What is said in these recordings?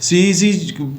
CEC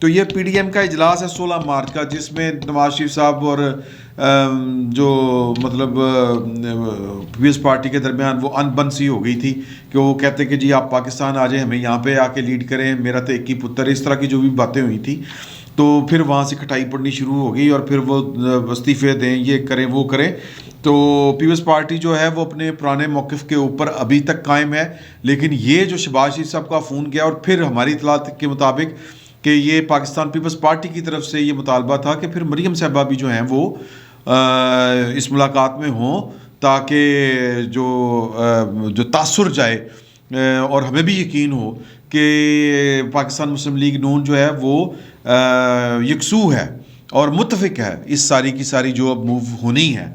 تو یہ P D M کا اجلاس ہے 16 مارچ کا، جس میں نواز شریف صاحب اور جو مطلب پیپلز پارٹی کے درمیان وہ ان بن سی ہو گئی تھی کہ وہ کہتے کہ جی آپ پاکستان آ جائیں، ہمیں یہاں پہ آ کے لیڈ کریں، میرا تو ایک ہی پتر، اس طرح کی جو بھی باتیں ہوئی تھی. تو پھر وہاں سے کھٹائی پڑنی شروع ہو گئی اور پھر وہ استعفے دیں، یہ کریں وہ کریں. تو پیپلز پارٹی جو ہے وہ اپنے پرانے موقف کے اوپر ابھی تک قائم ہے. لیکن یہ جو شہباز شریف صاحب کا فون گیا، اور پھر ہماری اطلاعات کے مطابق کہ یہ پاکستان پیپلز پارٹی کی طرف سے یہ مطالبہ تھا کہ پھر مریم صاحبہ بھی جو ہیں وہ اس ملاقات میں ہوں، تاکہ جو تاثر جائے اور ہمیں بھی یقین ہو کہ پاکستان مسلم لیگ نون جو ہے وہ یکسو ہے اور متفق ہے اس ساری کی ساری جو اب موو ہونی ہے.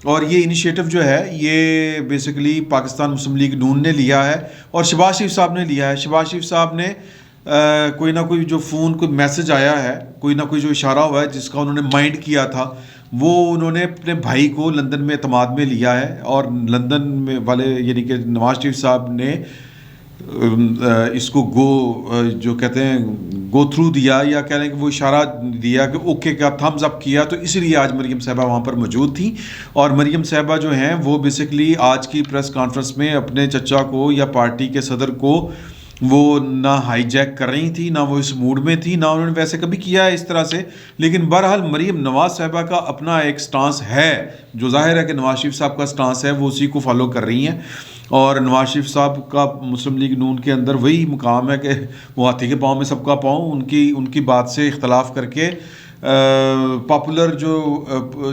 اور یہ انیشیٹو جو ہے یہ بیسیکلی پاکستان مسلم لیگ نون نے لیا ہے اور شہباز شریف صاحب نے لیا ہے. شہباز شریف صاحب نے کوئی نہ کوئی جو فون کوئی میسج آیا ہے، کوئی نہ کوئی جو اشارہ ہوا ہے جس کا انہوں نے مائنڈ کیا تھا، وہ انہوں نے اپنے بھائی کو لندن میں اعتماد میں لیا ہے. اور لندن میں والے یعنی کہ نواز شریف صاحب نے اس کو جو کہتے ہیں گو تھرو دیا، یا کہہ لیں کہ وہ اشارہ دیا کہ اوکے کا تھمز اپ کیا. تو اس لیے آج مریم صاحبہ وہاں پر موجود تھیں. اور مریم صاحبہ جو ہیں وہ بیسیکلی آج کی پریس کانفرنس میں اپنے چچا کو یا پارٹی کے صدر کو وہ نہ ہائی جیک کر رہی تھی، نہ وہ اس موڈ میں تھی، نہ انہوں نے ویسے کبھی کیا ہے اس طرح سے. لیکن بہرحال مریم نواز صاحبہ کا اپنا ایک سٹانس ہے، جو ظاہر ہے کہ نواز شریف صاحب کا سٹانس ہے، وہ اسی کو فالو کر رہی ہیں. اور نواز شریف صاحب کا مسلم لیگ نون کے اندر وہی مقام ہے کہ وہ ہاتھی کے پاؤں میں سب کا پاؤں. ان کی بات سے اختلاف کر کے پاپولر جو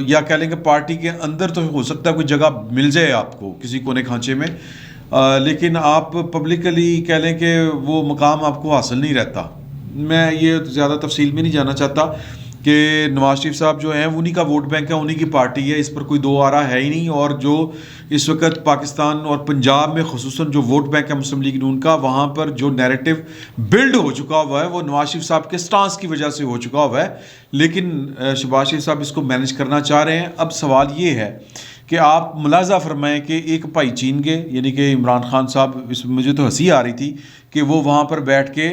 یا کہہ لیں کہ پارٹی کے اندر تو ہو سکتا ہے کوئی جگہ مل جائے آپ کو کسی کونے کھانچے میں، لیکن آپ پبلکلی کہہ لیں کہ وہ مقام آپ کو حاصل نہیں رہتا. میں یہ زیادہ تفصیل میں نہیں جانا چاہتا کہ نواز شریف صاحب جو ہیں انہی کا ووٹ بینک ہے، انہی کی پارٹی ہے، اس پر کوئی دو آرا ہے ہی نہیں. اور جو اس وقت پاکستان اور پنجاب میں خصوصاً جو ووٹ بینک ہے مسلم لیگ نون کا، وہاں پر جو نیریٹو بلڈ ہو چکا ہوا ہے وہ نواز شریف صاحب کے سٹانس کی وجہ سے ہو چکا ہوا ہے. لیکن شہباز شریف صاحب اس کو مینج کرنا چاہ رہے ہیں. اب سوال یہ ہے کہ آپ ملاحظہ فرمائیں کہ ایک بھائی چین کے یعنی کہ عمران خان صاحب، اس میں مجھے تو ہنسی آ رہی تھی کہ وہ وہاں پر بیٹھ کے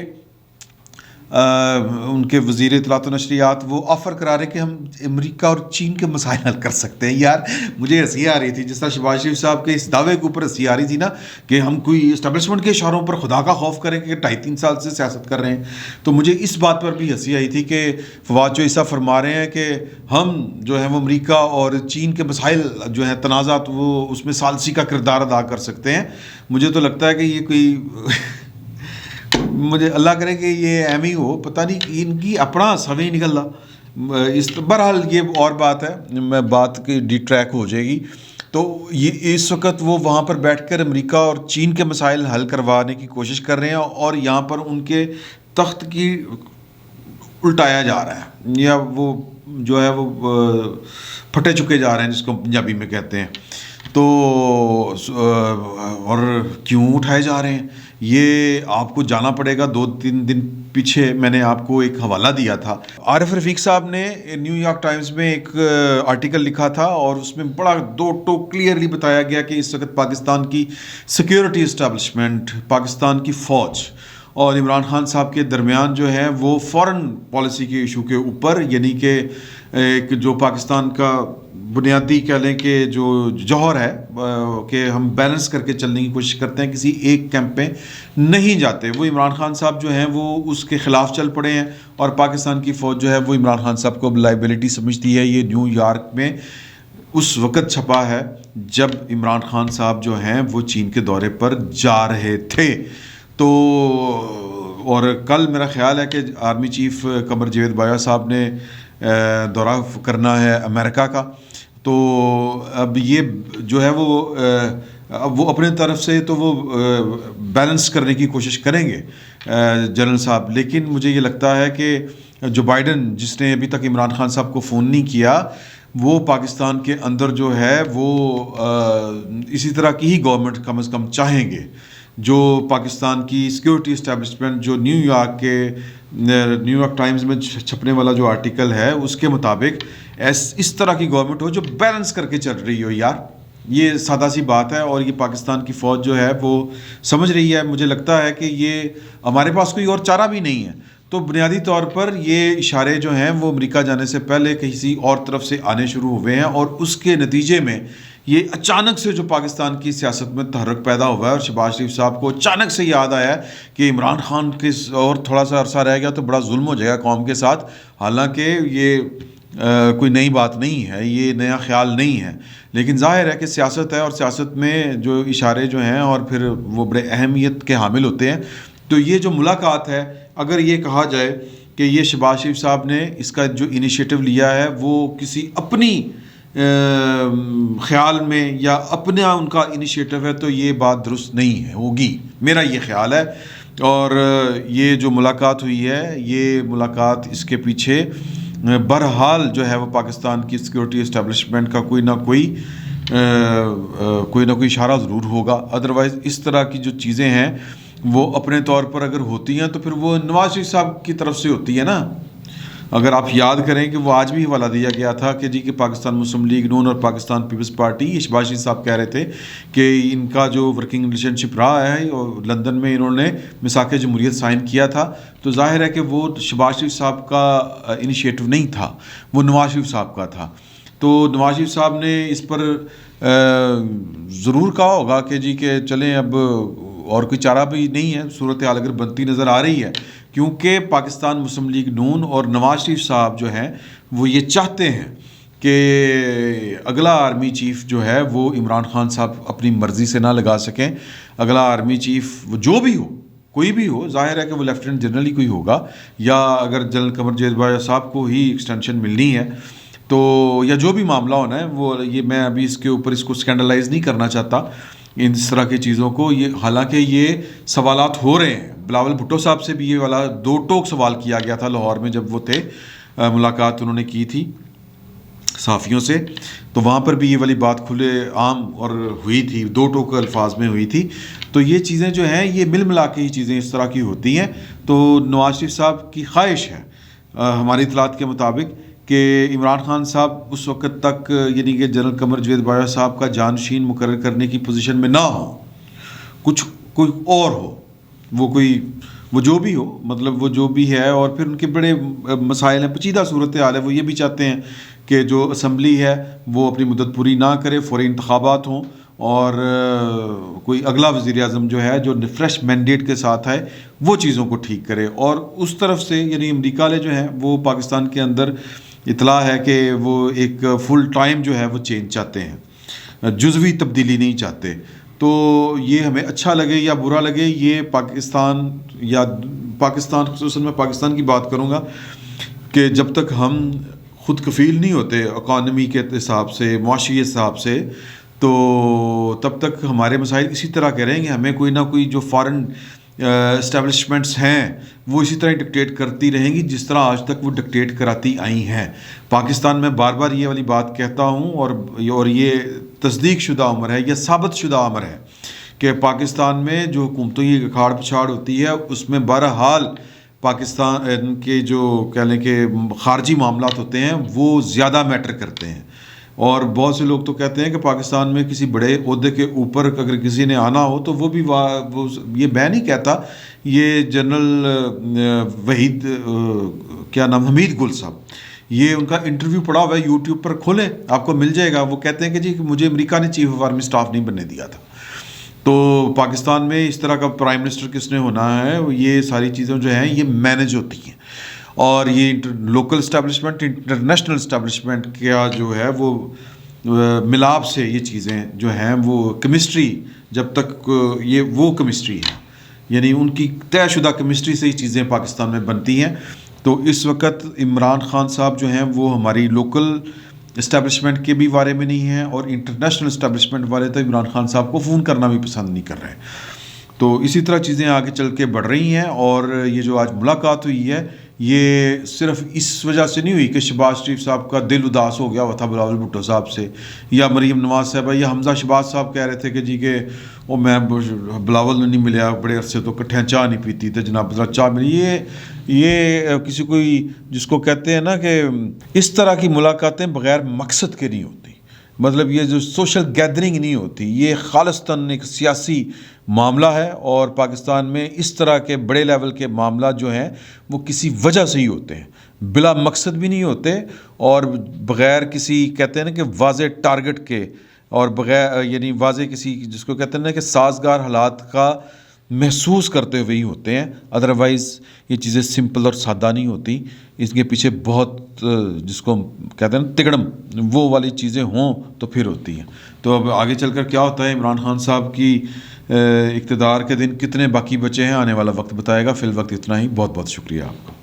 ان کے وزیر اطلاعات و نشریات وہ آفر کرا رہے کہ ہم امریکہ اور چین کے مسائل حل کر سکتے ہیں. یار مجھے ہنسی آ رہی تھی، جس طرح شہباز شریف صاحب کے اس دعوے کے اوپر ہنسی آ رہی تھی نا کہ ہم کوئی اسٹیبلشمنٹ کے اشاروں پر خدا کا خوف کریں کہ 2.5-3 سال سے سیاست کر رہے ہیں. تو مجھے اس بات پر بھی ہنسی آئی تھی کہ فواد جو ایسا فرما رہے ہیں کہ ہم جو ہے وہ امریکہ اور چین کے مسائل جو ہیں تنازعات وہ اس میں ثالثی کا کردار ادا کر سکتے ہیں. مجھے تو لگتا ہے کہ یہ کوئی مجھے اللہ کرے کہ یہ ایم ہی ہو، پتہ نہیں ان کی اپنا سویں نکل رہا. بہرحال یہ اور بات ہے، میں بات کی ڈی ٹریک ہو جائے گی. تو یہ اس وقت وہ وہاں پر بیٹھ کر امریکہ اور چین کے مسائل حل کروانے کی کوشش کر رہے ہیں، اور یہاں پر ان کے تخت کی الٹایا جا رہا ہے، یا وہ جو ہے وہ پھٹے چکے جا رہے ہیں جس کو پنجابی میں کہتے ہیں. تو اور کیوں اٹھائے جا رہے ہیں یہ آپ کو جانا پڑے گا. 2-3 دن پیچھے میں نے آپ کو ایک حوالہ دیا تھا. عارف رفیق صاحب نے نیو یارک ٹائمز میں ایک آرٹیکل لکھا تھا اور اس میں بڑا 2 ٹوک کلیئرلی بتایا گیا کہ اس وقت پاکستان کی سیکیورٹی اسٹیبلشمنٹ، پاکستان کی فوج اور عمران خان صاحب کے درمیان جو ہے وہ فورن پالیسی کے ایشو کے اوپر، یعنی کہ ایک جو پاکستان کا بنیادی کہہ لیں کہ جو جوہر ہے کہ ہم بیلنس کر کے چلنے کی کوشش کرتے ہیں، کسی ایک کیمپ پہ نہیں جاتے. وہ عمران خان صاحب جو ہیں وہ اس کے خلاف چل پڑے ہیں اور پاکستان کی فوج جو ہے وہ عمران خان صاحب کو لائبلٹی سمجھتی ہے. یہ نیو یارک میں اس وقت چھپا ہے جب عمران خان صاحب جو ہیں وہ چین کے دورے پر جا رہے تھے. تو اور کل میرا خیال ہے کہ آرمی چیف قمر جاوید باجوہ صاحب نے دورہ کرنا ہے امریکہ کا. تو اب یہ جو ہے وہ اپنے طرف سے تو وہ بیلنس کرنے کی کوشش کریں گے جنرل صاحب. لیکن مجھے یہ لگتا ہے کہ جو بائیڈن جس نے ابھی تک عمران خان صاحب کو فون نہیں کیا، وہ پاکستان کے اندر جو ہے وہ اسی طرح کی ہی گورنمنٹ کم از کم چاہیں گے. جو پاکستان کی سیکیورٹی اسٹیبلشمنٹ جو نیو یارک ٹائمز میں چھپنے والا جو آرٹیکل ہے اس کے مطابق اس طرح کی گورنمنٹ ہو جو بیلنس کر کے چل رہی ہو. یار یہ سادہ سی بات ہے اور یہ پاکستان کی فوج جو ہے وہ سمجھ رہی ہے. مجھے لگتا ہے کہ یہ ہمارے پاس کوئی اور چارہ بھی نہیں ہے. تو بنیادی طور پر یہ اشارے جو ہیں وہ امریکہ جانے سے پہلے کسی اور طرف سے آنے شروع ہوئے ہیں، اور اس کے نتیجے میں یہ اچانک سے جو پاکستان کی سیاست میں تحرک پیدا ہوا ہے، اور شہباز شریف صاحب کو اچانک سے یاد آیا ہے کہ عمران خان کے اور تھوڑا سا عرصہ رہ گیا تو بڑا ظلم ہو جائے گا قوم کے ساتھ، حالانکہ یہ کوئی نئی بات نہیں ہے، یہ نیا خیال نہیں ہے، لیکن ظاہر ہے کہ سیاست ہے، اور سیاست میں جو اشارے جو ہیں اور پھر وہ بڑے اہمیت کے حامل ہوتے ہیں۔ تو یہ جو ملاقات ہے، اگر یہ کہا جائے کہ یہ شہباز شریف صاحب نے اس کا جو انیشیٹو لیا ہے وہ کسی اپنی خیال میں یا اپنا ان کا انیشیٹو ہے، تو یہ بات درست نہیں ہے ہوگی، میرا یہ خیال ہے۔ اور یہ جو ملاقات ہوئی ہے، یہ ملاقات اس کے پیچھے بہرحال جو ہے وہ پاکستان کی سیکورٹی اسٹیبلشمنٹ کا کوئی نہ کوئی اشارہ ضرور ہوگا، ادروائز اس طرح کی جو چیزیں ہیں وہ اپنے طور پر اگر ہوتی ہیں تو پھر وہ نواز شریف صاحب کی طرف سے ہوتی ہے نا۔ اگر آپ یاد کریں کہ وہ آج بھی حوالہ دیا گیا تھا کہ جی کہ پاکستان مسلم لیگ نون اور پاکستان پیپلز پارٹی، یہ شہباز شریف صاحب کہہ رہے تھے کہ ان کا جو ورکنگ ریلیشن شپ رہا ہے، اور لندن میں انہوں نے میثاق جمہوریت سائن کیا تھا، تو ظاہر ہے کہ وہ شہباز شریف صاحب کا انیشیٹو نہیں تھا، وہ نواز شریف صاحب کا تھا۔ تو نواز شریف صاحب نے اس پر ضرور کہا ہوگا کہ جی کہ چلیں اب اور کوئی چارہ بھی نہیں ہے، صورتحال اگر بنتی نظر آ رہی ہے، کیونکہ پاکستان مسلم لیگ نون اور نواز شریف صاحب جو ہیں وہ یہ چاہتے ہیں کہ اگلا آرمی چیف جو ہے وہ عمران خان صاحب اپنی مرضی سے نہ لگا سکیں۔ اگلا آرمی چیف وہ جو بھی ہو، کوئی بھی ہو، ظاہر ہے کہ وہ لیفٹیننٹ جنرل ہی کوئی ہوگا، یا اگر جنرل قمر جاوید باجوہ صاحب کو ہی ایکسٹینشن ملنی ہے تو، یا جو بھی معاملہ ہونا ہے وہ، یہ میں ابھی اس کے اوپر اس کو اسکینڈلائز نہیں کرنا چاہتا اس طرح کی چیزوں کو، یہ حالانکہ یہ سوالات ہو رہے ہیں۔ بلاول بھٹو صاحب سے بھی یہ والا دو ٹوک سوال کیا گیا تھا لاہور میں، جب وہ تھے ملاقات انہوں نے کی تھی صحافیوں سے، تو وہاں پر بھی یہ والی بات کھلے عام اور ہوئی تھی، دو ٹوک الفاظ میں ہوئی تھی۔ تو یہ چیزیں جو ہیں یہ مل ملا کے ہی چیزیں اس طرح کی ہوتی ہیں۔ تو نواز شریف صاحب کی خواہش ہے ہماری اطلاعات کے مطابق کہ عمران خان صاحب اس وقت تک، یعنی کہ جنرل قمر جاوید باجوہ صاحب کا جانشین مقرر کرنے کی پوزیشن میں نہ ہو، کچھ کوئی اور ہو، وہ جو بھی ہو، مطلب وہ جو بھی ہے، اور پھر ان کے بڑے مسائل ہیں، پیچیدہ صورتحال ہے، وہ یہ بھی چاہتے ہیں کہ جو اسمبلی ہے وہ اپنی مدت پوری نہ کرے، فوری انتخابات ہوں، اور کوئی اگلا وزیر اعظم جو ہے جو فریش مینڈیٹ کے ساتھ ہے وہ چیزوں کو ٹھیک کرے۔ اور اس طرف سے یعنی امریکہ والے جو ہیں وہ پاکستان کے اندر اطلاع ہے کہ وہ ایک فل ٹائم جو ہے وہ چینج چاہتے ہیں، جزوی تبدیلی نہیں چاہتے۔ تو یہ ہمیں اچھا لگے یا برا لگے، یہ پاکستان خصوصاً میں پاکستان کی بات کروں گا کہ جب تک ہم خود کفیل نہیں ہوتے اکانومی کے حساب سے، معاشی حساب سے، تو تب تک ہمارے مسائل اسی طرح کے رہیں گے۔ ہمیں کوئی نہ کوئی جو فارن اسٹیبلشمنٹس ہیں وہ اسی طرح ڈکٹیٹ کرتی رہیں گی جس طرح آج تک وہ ڈکٹیٹ کراتی آئی ہیں۔ پاکستان میں بار بار یہ والی بات کہتا ہوں، اور یہ تصدیق شدہ امر ہے، یہ ثابت شدہ امر ہے کہ پاکستان میں جو حکومتوں کی اکھاڑ پچھاڑ ہوتی ہے اس میں بہرحال پاکستان کے جو کہہ لیں کہ خارجی معاملات ہوتے ہیں وہ زیادہ میٹر کرتے ہیں۔ اور بہت سے لوگ تو کہتے ہیں کہ پاکستان میں کسی بڑے عہدے کے اوپر اگر کسی نے آنا ہو تو وہ بھی یہ میں نہیں کہتا، یہ جنرل وحید حمید گل صاحب، یہ ان کا انٹرویو پڑا ہوا ہے یوٹیوب پر، کھولیں آپ کو مل جائے گا۔ وہ کہتے ہیں کہ جی مجھے امریکہ نے چیف آف آرمی اسٹاف نہیں بننے دیا تھا۔ تو پاکستان میں اس طرح کا پرائم منسٹر کس نے ہونا ہے، یہ ساری چیزیں جو ہیں یہ مینج ہوتی ہیں، اور یہ لوکل اسٹیبلشمنٹ انٹرنیشنل اسٹیبلشمنٹ کا جو ہے وہ ملاپ سے یہ چیزیں جو ہیں وہ کیمسٹری، جب تک یہ وہ کیمسٹری ہے، یعنی ان کی طے شدہ کیمسٹری سے یہ چیزیں پاکستان میں بنتی ہیں۔ تو اس وقت عمران خان صاحب جو ہیں وہ ہماری لوکل اسٹیبلشمنٹ کے بھی بارے میں نہیں ہیں، اور انٹرنیشنل اسٹیبلشمنٹ والے تو عمران خان صاحب کو فون کرنا بھی پسند نہیں کر رہے ہیں۔ تو اسی طرح چیزیں آگے چل کے بڑھ رہی ہیں، اور یہ جو آج ملاقات ہوئی ہے یہ صرف اس وجہ سے نہیں ہوئی کہ شہباز شریف صاحب کا دل اداس ہو گیا ہوا تھا بلاول بھٹو صاحب سے، یا مریم نواز صاحبہ، یا حمزہ شہباز صاحب کہہ رہے تھے کہ جی کہ وہ میں بلاول نے نہیں ملیا بڑے عرصے تو کٹھیاں چاہ نہیں پیتی تھے جناب، ذرا چاہ ملی۔ یہ کسی کوئی جس کو کہتے ہیں نا کہ اس طرح کی ملاقاتیں بغیر مقصد کے نہیں ہوتی، مطلب یہ جو سوشل گیدرنگ نہیں ہوتی، یہ خالصتاً ایک سیاسی معاملہ ہے، اور پاکستان میں اس طرح کے بڑے لیول کے معاملات جو ہیں وہ کسی وجہ سے ہی ہوتے ہیں، بلا مقصد بھی نہیں ہوتے، اور بغیر کسی کہتے ہیں نا کہ واضح ٹارگٹ کے، اور بغیر یعنی واضح کسی جس کو کہتے ہیں نا کہ سازگار حالات کا محسوس کرتے ہوئے ہی ہوتے ہیں، ادروائز یہ چیزیں سمپل اور سادہ نہیں ہوتی، اس کے پیچھے بہت جس کو کہتے ہیں نا تگڑم وہ والی چیزیں ہوں تو پھر ہوتی ہیں۔ تو اب آگے چل کر کیا ہوتا ہے، عمران خان صاحب کی اقتدار کے دن کتنے باقی بچے ہیں، آنے والا وقت بتائے گا۔ فی الوقت اتنا ہی، بہت بہت شکریہ آپ کا۔